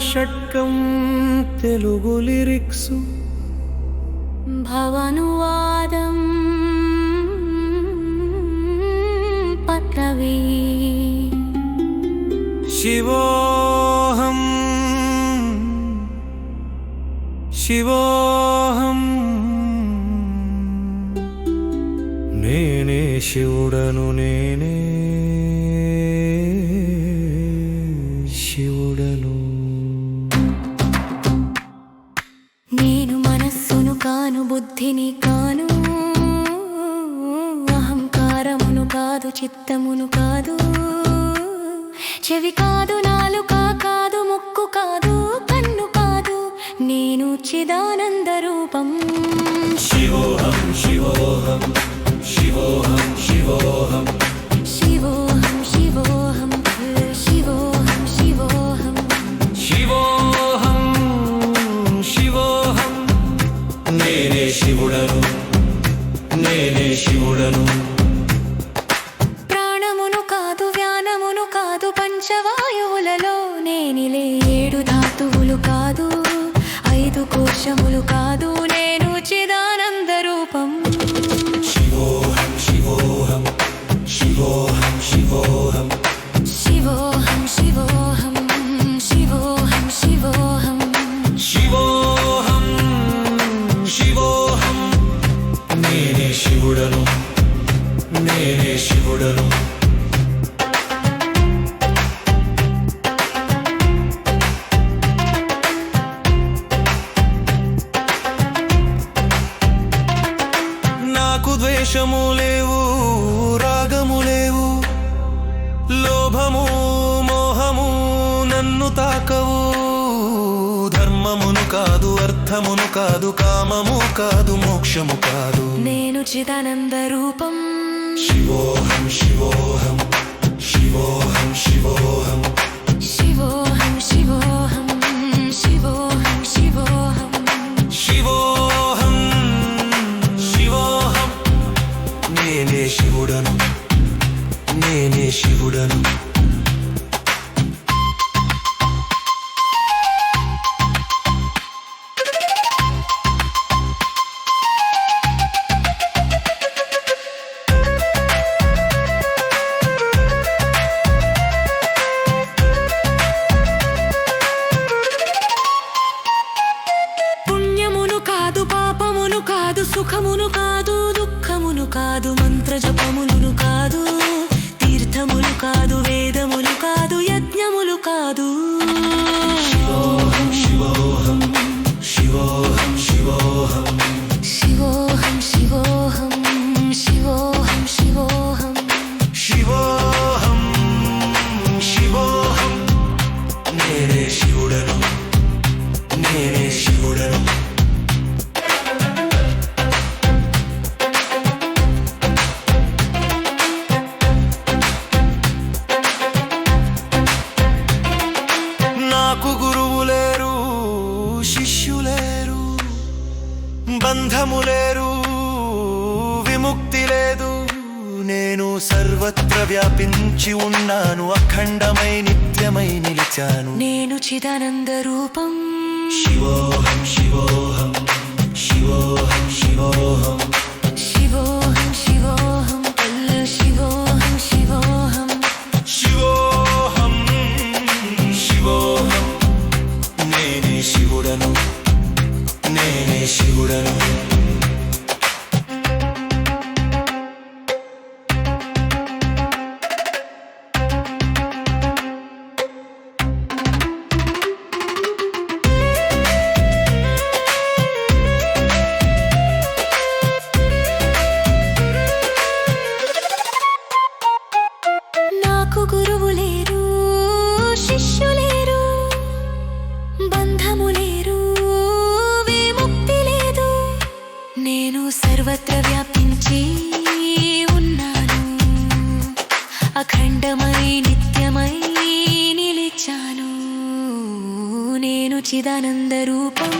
షట్కం Telugu lyrics భవనువాదం పల్లవి శివోహం శివోహం నేనే శివుడను నేనే శివుడను నేను మనస్సును కాను బుద్ధిని కాను అహంకారమును కాదు చిత్తమును కాదు చెవి కాదు నాలుక కాదు ముక్కు కాదు కన్ను కాదు నేను చిదానంద రూపం శివోహం శివోహం శివోహం శివోహం శివోహం శివోహం శివోహం శివోహం శివోహం శివోహం నేనే శివుడను నేనే శివుడను ప్రాణమును కాదు వ్యానమును కాదు పంచవాయువులలో నేనిలే 7 ధాతువులు కాదు 5 కోశములు కాదు నేను చిదానంద రూపం శివోహం శివోహం శివోహం శివోహం శివోహం శివోహం శివోహం శివోహం శివోహం శివోహం నేనే శివుడను నేనే శివుడను నాకు ద్వేషము లేవు రాగము లేవు లోభము మోహము నన్ను తాకవు ధర్మమును కాదు అర్థమును కాదు కామము కాదు మోక్షము కాదు నేను చిదానంద రూపం శివోహం శివోహం శివోహం శివోహం శివోహం శివోహం శివోహం శివోహం శివోహం శివోహం నేనే శివుడను నేనే శివుడను పుణ్యమును కాదు పాపమును కాదు సుఖమును కాదు దుఃఖమును కాదు మంత్ర జపములను కాదు తీర్థములు కాదు వేదములు కాదు యజ్ఞములు కాదు శివోహం శివోహం శివోహం శివోహం శివోహం శివోహం శివోహం శివోహం శివోహం శివోహం నేనే శివుడను నేనే శివుడను నాకు గురువు లేరు శిష్యులేరు బంధము లేరు విముక్తి లేదు నేను సర్వత్ర వ్యాపించి ఉన్నాను అఖండమై నిత్యమై నిలిచాను నేను చిదానంద రూపం శివోహం శివోహం శివోహం శివోహం శివోహం శివోహం శివోహం శివోహం శివోహం శివోహం నేనే శివుడను నేనే శివుడను నాకు గురువు లేరు శిష్యులేరు బంధము లేరు విముక్తి లేదు నేను సర్వత్ర వ్యాపించి ఉన్నాను అఖండమై నిత్యమై నిలిచాను నేను చిదానంద రూపం